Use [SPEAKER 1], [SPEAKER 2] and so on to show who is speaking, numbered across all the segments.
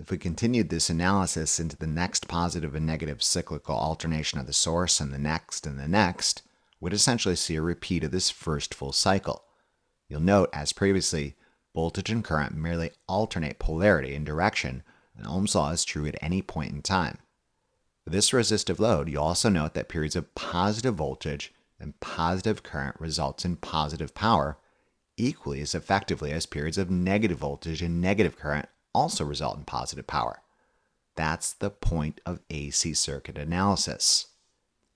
[SPEAKER 1] If we continued this analysis into the next positive and negative cyclical alternation of the source and the next, we'd essentially see a repeat of this first full cycle. You'll note, as previously, voltage and current merely alternate polarity and direction, and Ohm's law is true at any point in time. For this resistive load, you'll also note that periods of positive voltage and positive current results in positive power equally as effectively as periods of negative voltage and negative current also result in positive power. That's the point of AC circuit analysis.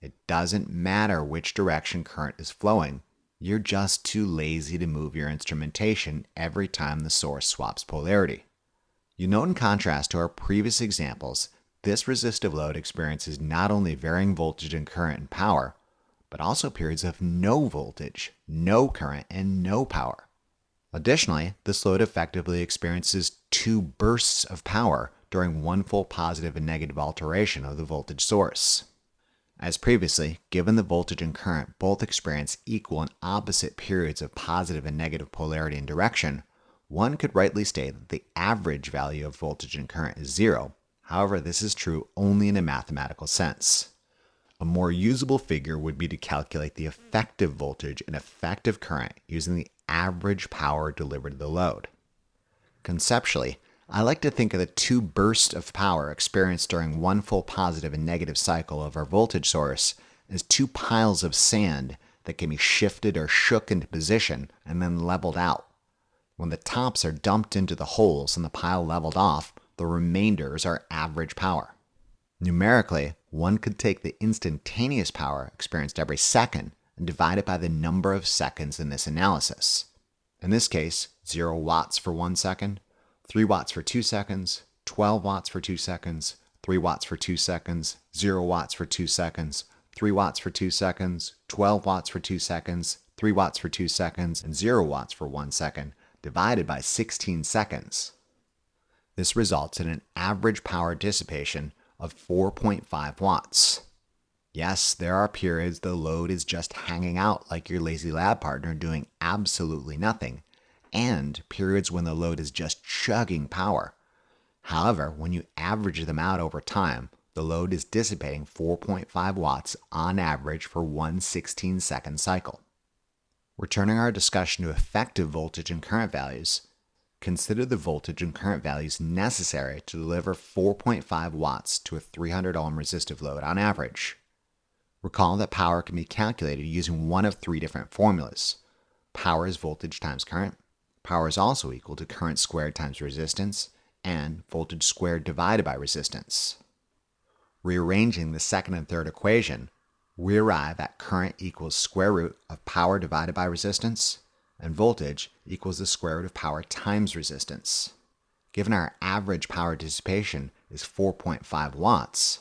[SPEAKER 1] It doesn't matter which direction current is flowing, you're just too lazy to move your instrumentation every time the source swaps polarity. You note in contrast to our previous examples, this resistive load experiences not only varying voltage and current and power, but also periods of no voltage, no current, and no power. Additionally, this load effectively experiences two bursts of power during one full positive and negative alteration of the voltage source. As previously, given the voltage and current both experience equal and opposite periods of positive and negative polarity and direction, one could rightly state that the average value of voltage and current is zero. However, this is true only in a mathematical sense. A more usable figure would be to calculate the effective voltage and effective current using the average power delivered to the load. Conceptually, I like to think of the two bursts of power experienced during one full positive and negative cycle of our voltage source as two piles of sand that can be shifted or shook into position and then leveled out. When the tops are dumped into the holes and the pile leveled off, the remainders are average power. Numerically, one could take the instantaneous power experienced every second and divide it by the number of seconds in this analysis. In this case, 0 watts for 1 second, 3 watts for 2 seconds, 12 watts for 2 seconds, 3 watts for 2 seconds, 0 watts for 2 seconds, 3 watts for 2 seconds, 12 watts for 2 seconds, 3 watts for 2 seconds, and 0 watts for 1 second, divided by 16 seconds. This results in an average power dissipation of 4.5 watts. Yes, there are periods the load is just hanging out like your lazy lab partner doing absolutely nothing, and periods when the load is just chugging power. However, when you average them out over time, the load is dissipating 4.5 watts on average for one 16-second cycle. Returning our discussion to effective voltage and current values, consider the voltage and current values necessary to deliver 4.5 watts to a 300 ohm resistive load on average. Recall that power can be calculated using one of three different formulas. Power is voltage times current. Power is also equal to current squared times resistance, and voltage squared divided by resistance. Rearranging the second and third equation, we arrive at current equals square root of power divided by resistance, and voltage equals the square root of power times resistance. Given our average power dissipation is 4.5 watts,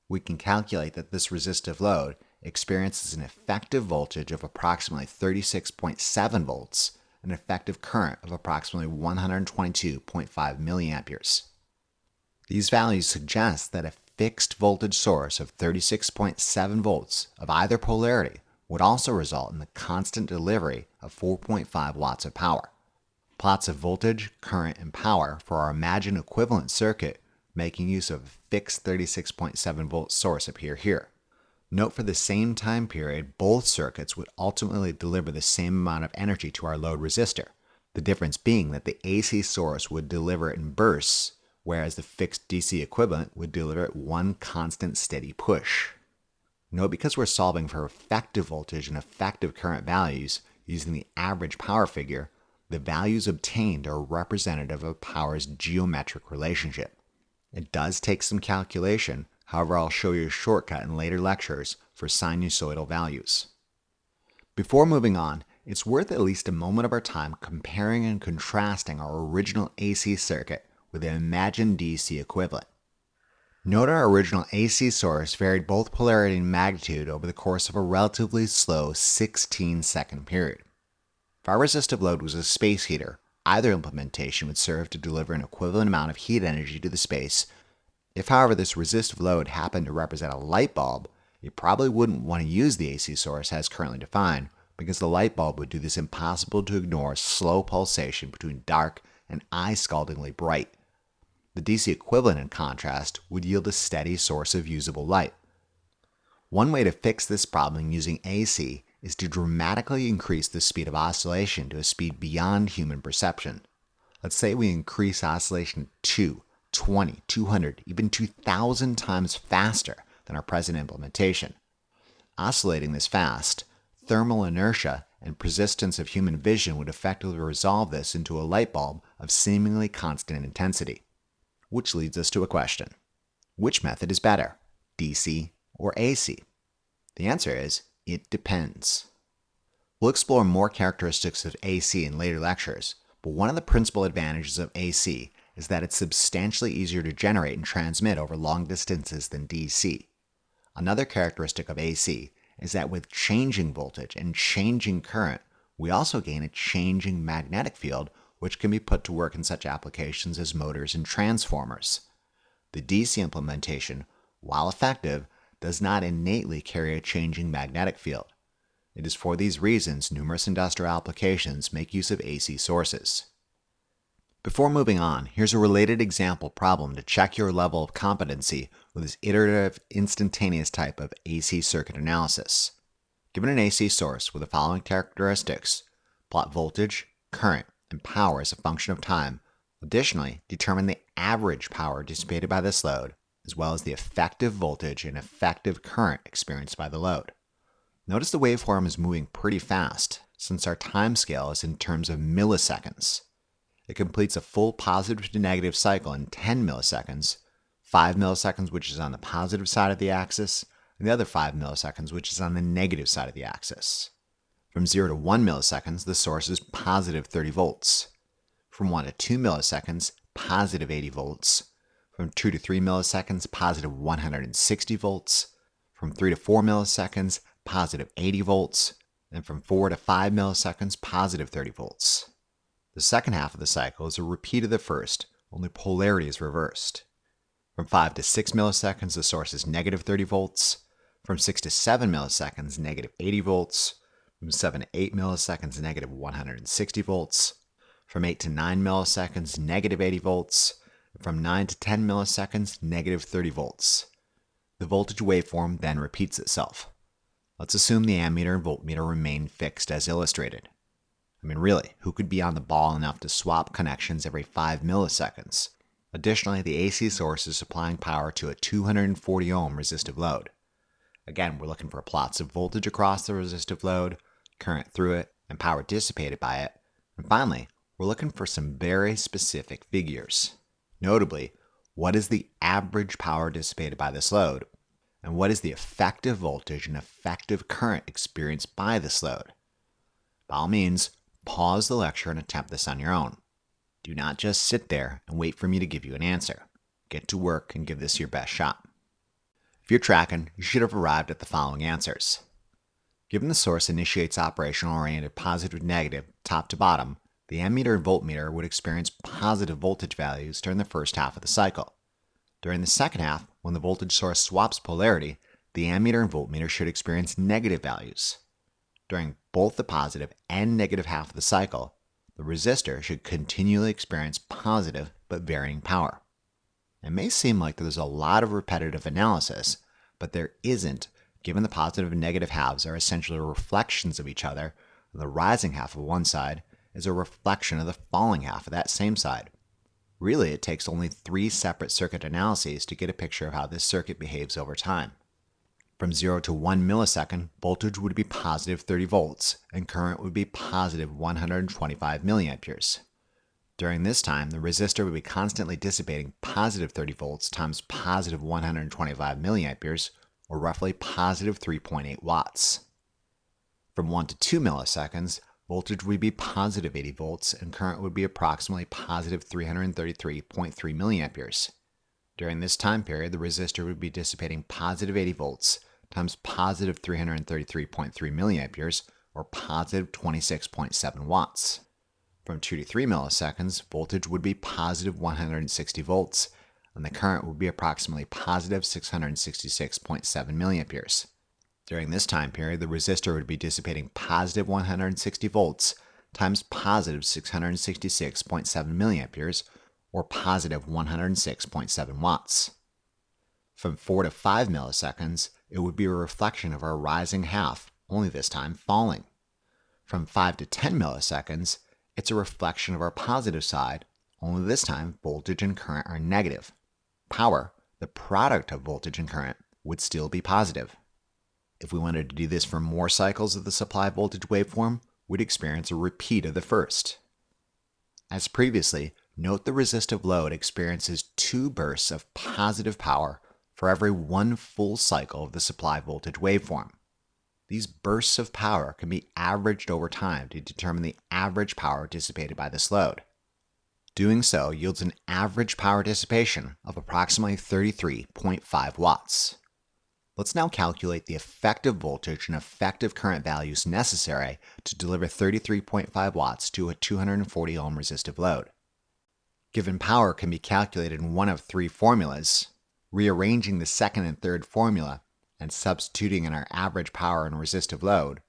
[SPEAKER 1] we can calculate that this resistive load experiences an effective voltage of approximately 36.7 volts and an effective current of approximately 122.5 milliamperes. These values suggest that a fixed voltage source of 36.7 volts of either polarity would also result in the constant delivery of 4.5 watts of power. Plots of voltage, current, and power for our imagined equivalent circuit making use of a fixed 36.7 volt source appear here. Note for the same time period, both circuits would ultimately deliver the same amount of energy to our load resistor, the difference being that the AC source would deliver it in bursts, whereas the fixed DC equivalent would deliver it one constant steady push. Note because we're solving for effective voltage and effective current values using the average power figure, the values obtained are representative of power's geometric relationship. It does take some calculation, however I'll show you a shortcut in later lectures for sinusoidal values. Before moving on, it's worth at least a moment of our time comparing and contrasting our original AC circuit with the imagined DC equivalent. Note our original AC source varied both polarity and magnitude over the course of a relatively slow 16-second period. If our resistive load was a space heater, either implementation would serve to deliver an equivalent amount of heat energy to the space. If, however, this resistive load happened to represent a light bulb, you probably wouldn't want to use the AC source as currently defined, because the light bulb would do this impossible to ignore slow pulsation between dark and eye-scaldingly bright. The DC equivalent, in contrast, would yield a steady source of usable light. One way to fix this problem using AC is to dramatically increase the speed of oscillation to a speed beyond human perception. Let's say we increase oscillation 2, 20, 200, even 2,000 times faster than our present implementation. Oscillating this fast, thermal inertia and persistence of human vision would effectively resolve this into a light bulb of seemingly constant intensity. Which leads us to a question. Which method is better, DC or AC? The answer is, it depends. We'll explore more characteristics of AC in later lectures, but one of the principal advantages of AC is that it's substantially easier to generate and transmit over long distances than DC. Another characteristic of AC is that with changing voltage and changing current, we also gain a changing magnetic field, which can be put to work in such applications as motors and transformers. The DC implementation, while effective, does not innately carry a changing magnetic field. It is for these reasons numerous industrial applications make use of AC sources. Before moving on, here's a related example problem to check your level of competency with this iterative, instantaneous type of AC circuit analysis. Given an AC source with the following characteristics, plot voltage, current, and power as a function of time. Additionally, determine the average power dissipated by this load, as well as the effective voltage and effective current experienced by the load. Notice the waveform is moving pretty fast, since our time scale is in terms of milliseconds. It completes a full positive to negative cycle in 10 milliseconds, 5 milliseconds which is on the positive side of the axis, and the other 5 milliseconds which is on the negative side of the axis. From 0 to 1 milliseconds, the source is positive 30 volts. From 1 to 2 milliseconds, positive 80 volts. From 2 to 3 milliseconds, positive 160 volts. From 3 to 4 milliseconds, positive 80 volts. And from 4 to 5 milliseconds, positive 30 volts. The second half of the cycle is a repeat of the first, only polarity is reversed. From 5 to 6 milliseconds, the source is negative 30 volts. From 6 to 7 milliseconds, negative 80 volts. From 7 to 8 milliseconds, negative 160 volts. From 8 to 9 milliseconds, negative 80 volts. From 9 to 10 milliseconds, negative 30 volts. The voltage waveform then repeats itself. Let's assume the ammeter and voltmeter remain fixed as illustrated. I mean, really, who could be on the ball enough to swap connections every 5 milliseconds? Additionally, the AC source is supplying power to a 240 ohm resistive load. Again, we're looking for plots of voltage across the resistive load, current through it, and power dissipated by it. And finally, we're looking for some very specific figures. Notably, what is the average power dissipated by this load? And what is the effective voltage and effective current experienced by this load? By all means, pause the lecture and attempt this on your own. Do not just sit there and wait for me to give you an answer. Get to work and give this your best shot. If you're tracking, you should have arrived at the following answers. Given the source initiates operation oriented positive to negative, top to bottom, the ammeter and voltmeter would experience positive voltage values during the first half of the cycle. During the second half, when the voltage source swaps polarity, the ammeter and voltmeter should experience negative values. During both the positive and negative half of the cycle, the resistor should continually experience positive but varying power. It may seem like there's a lot of repetitive analysis, but there isn't, given the positive and negative halves are essentially reflections of each other, and the rising half of one side is a reflection of the falling half of that same side. Really, it takes only 3 separate circuit analyses to get a picture of how this circuit behaves over time. From 0 to 1 millisecond, voltage would be positive 30 volts, and current would be positive 125 milliamperes. During this time, the resistor would be constantly dissipating positive 30 volts times positive 125 milliamperes, or roughly positive 3.8 watts. From 1 to 2 milliseconds, voltage would be positive 80 volts, and current would be approximately positive 333.3 milliamperes. During this time period, the resistor would be dissipating positive 80 volts times positive 333.3 milliamperes, or positive 26.7 watts. From 2 to 3 milliseconds, voltage would be positive 160 volts, and the current would be approximately positive 666.7 milliamperes. During this time period, the resistor would be dissipating positive 160 volts times positive 666.7 milliamperes, or positive 106.7 watts. From 4 to 5 milliseconds, it would be a reflection of our rising half, only this time falling. From 5 to 10 milliseconds, it's a reflection of our positive side, only this time voltage and current are negative. Power, the product of voltage and current, would still be positive. If we wanted to do this for more cycles of the supply voltage waveform, we'd experience a repeat of the first. As previously, note the resistive load experiences 2 bursts of positive power for every 1 full cycle of the supply voltage waveform. These bursts of power can be averaged over time to determine the average power dissipated by this load. Doing so yields an average power dissipation of approximately 33.5 watts. Let's now calculate the effective voltage and effective current values necessary to deliver 33.5 watts to a 240 ohm resistive load. Given power can be calculated in one of 3 formulas, rearranging the second and third formula and substituting in our average power and resistive load,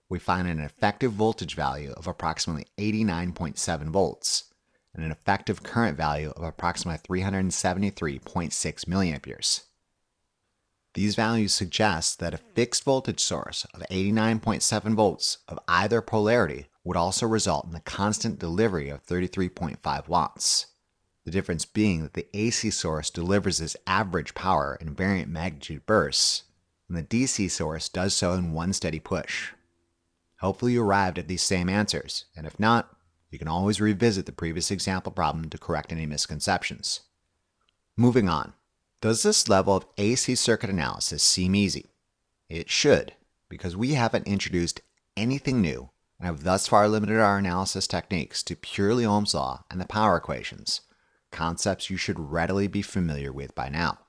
[SPEAKER 1] we find an effective voltage value of approximately 89.7 volts and an effective current value of approximately 373.6 milliamperes. These values suggest that a fixed voltage source of 89.7 volts of either polarity would also result in the constant delivery of 33.5 watts. The difference being that the AC source delivers this average power in variant magnitude bursts, and the DC source does so in one steady push. Hopefully you arrived at these same answers, and if not, you can always revisit the previous example problem to correct any misconceptions. Moving on. Does this level of AC circuit analysis seem easy? It should, because we haven't introduced anything new and have thus far limited our analysis techniques to purely Ohm's law and the power equations, concepts you should readily be familiar with by now.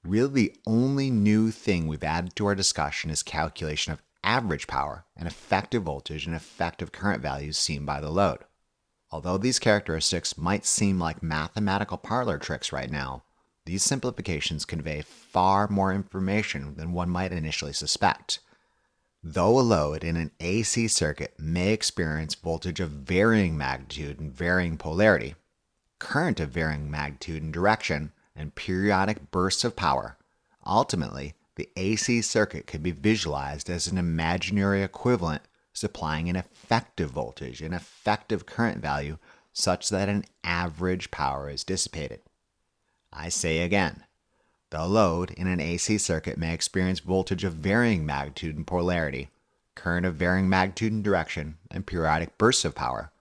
[SPEAKER 1] Really, the only new thing we've added to our discussion is calculation of average power and effective voltage and effective current values seen by the load. Although these characteristics might seem like mathematical parlor tricks right now, these simplifications convey far more information than one might initially suspect. Though a load in an AC circuit may experience voltage of varying magnitude and varying polarity, current of varying magnitude and direction, and periodic bursts of power, ultimately, the AC circuit can be visualized as an imaginary equivalent supplying an effective voltage and effective current value such that an average power is dissipated. I say again, the load in an AC circuit may experience voltage of varying magnitude and polarity, current of varying magnitude and direction, and periodic bursts of power.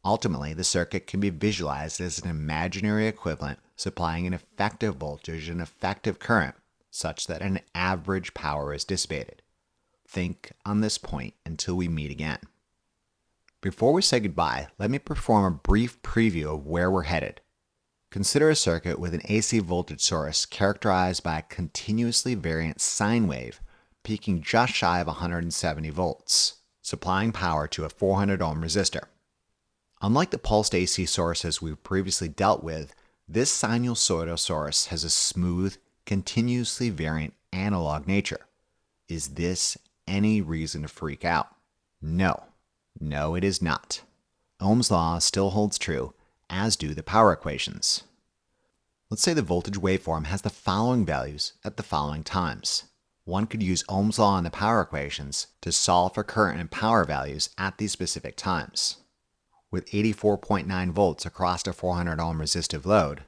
[SPEAKER 1] Ultimately, the circuit can be visualized as an imaginary equivalent supplying an effective voltage and effective current such that an average power is dissipated. Think on this point until we meet again. Before we say goodbye, let me perform a brief preview of where we're headed. Consider a circuit with an AC voltage source characterized by a continuously variant sine wave peaking just shy of 170 volts, supplying power to a 400 ohm resistor. Unlike the pulsed AC sources we've previously dealt with, this sinusoidal source has a smooth, continuously variant analog nature. Is this any reason to freak out? No. No, it is not. Ohm's law still holds true, as do the power equations. Let's say the voltage waveform has the following values at the following times. One could use Ohm's law and the power equations to solve for current and power values at these specific times. With 84.9 volts across a 400 ohm resistive load,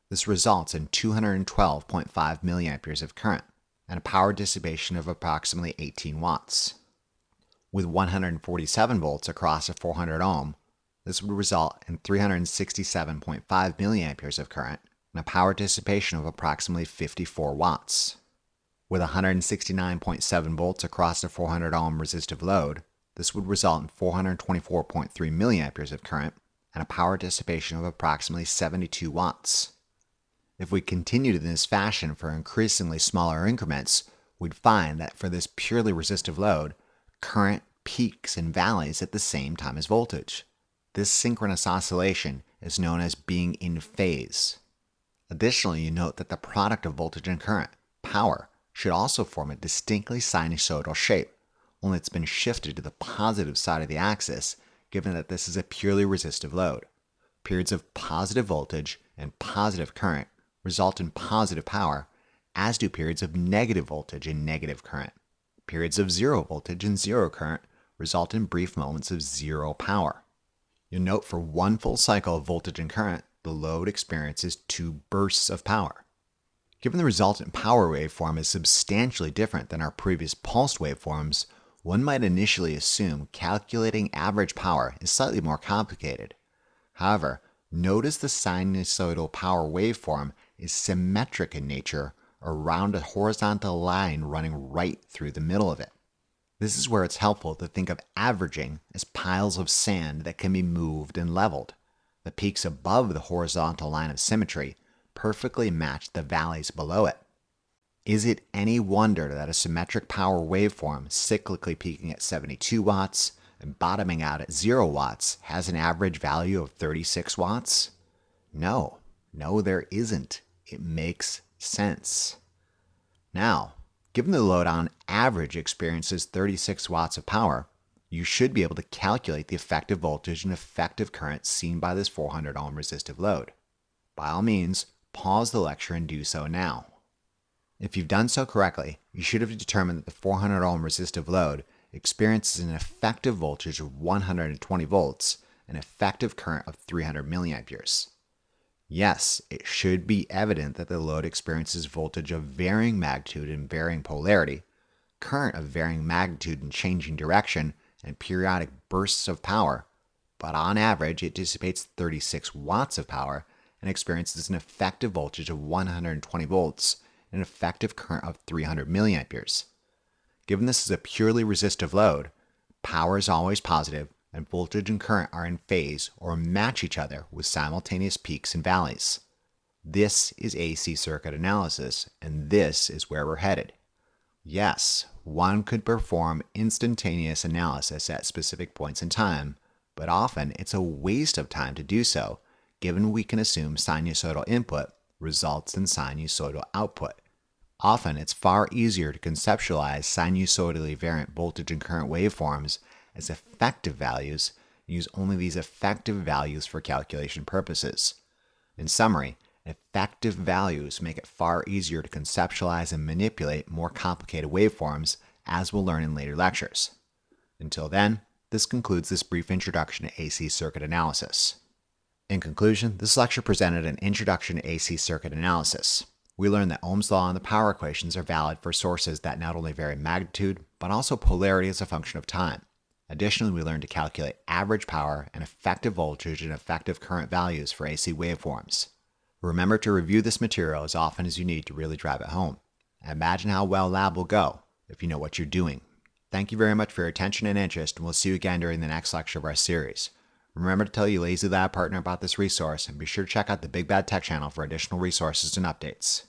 [SPEAKER 1] this results in 212.5 milliamperes of current and a power dissipation of approximately 18 watts. With 147 volts across a 400 ohm, this would result in 367.5 milliamperes of current and a power dissipation of approximately 54 watts. With 169.7 volts across a 400 ohm resistive load, this would result in 424.3 milliamperes of current and a power dissipation of approximately 72 watts. If we continued in this fashion for increasingly smaller increments, we'd find that for this purely resistive load, current peaks and valleys at the same time as voltage. This synchronous oscillation is known as being in phase. Additionally, you note that the product of voltage and current, power, should also form a distinctly sinusoidal shape, only it's been shifted to the positive side of the axis, given that this is a purely resistive load. periods of positive voltage and positive current result in positive power, as do periods of negative voltage and negative current. Periods of zero voltage and zero current result in brief moments of zero power. You'll note for one full cycle of voltage and current, the load experiences two bursts of power. Given the resultant power waveform is substantially different than our previous pulsed waveforms, one might initially assume calculating average power is slightly more complicated. However, notice the sinusoidal power waveform is symmetric in nature around a horizontal line running right through the middle of it. This is where it's helpful to think of averaging as piles of sand that can be moved and leveled. The peaks above the horizontal line of symmetry perfectly match the valleys below it. Is it any wonder that a symmetric power waveform cyclically peaking at 72 watts and bottoming out at 0 watts has an average value of 36 watts? No, there isn't. It makes sense. Now, given the load on average experiences 36 watts of power, you should be able to calculate the effective voltage and effective current seen by this 400 ohm resistive load. By all means, pause the lecture and do so now. If you've done so correctly, you should have determined that the 400 ohm resistive load experiences an effective voltage of 120 volts and effective current of 300 milliamperes. Yes, it should be evident that the load experiences voltage of varying magnitude and varying polarity, current of varying magnitude and changing direction, and periodic bursts of power, but on average it dissipates 36 watts of power and experiences an effective voltage of 120 volts and an effective current of 300 milliamperes. Given this is a purely resistive load, power is always positive and voltage and current are in phase or match each other with simultaneous peaks and valleys. This is AC circuit analysis, and this is where we're headed. Yes, one could perform instantaneous analysis at specific points in time, but often it's a waste of time to do so, given we can assume sinusoidal input results in sinusoidal output. Often it's far easier to conceptualize sinusoidally variant voltage and current waveforms as effective values and use only these effective values for calculation purposes. In summary, effective values make it far easier to conceptualize and manipulate more complicated waveforms, as we'll learn in later lectures. Until then, this concludes this brief introduction to AC circuit analysis. In conclusion, this lecture presented an introduction to AC circuit analysis. We learned that Ohm's law and the power equations are valid for sources that not only vary magnitude, but also polarity as a function of time. Additionally, we learned to calculate average power and effective voltage and effective current values for AC waveforms. Remember to review this material as often as you need to really drive it home. Imagine how well lab will go if you know what you're doing. Thank you very much for your attention and interest, and we'll see you again during the next lecture of our series. Remember to tell your Lazy Lab partner about this resource, and be sure to check out the Big Bad Tech channel for additional resources and updates.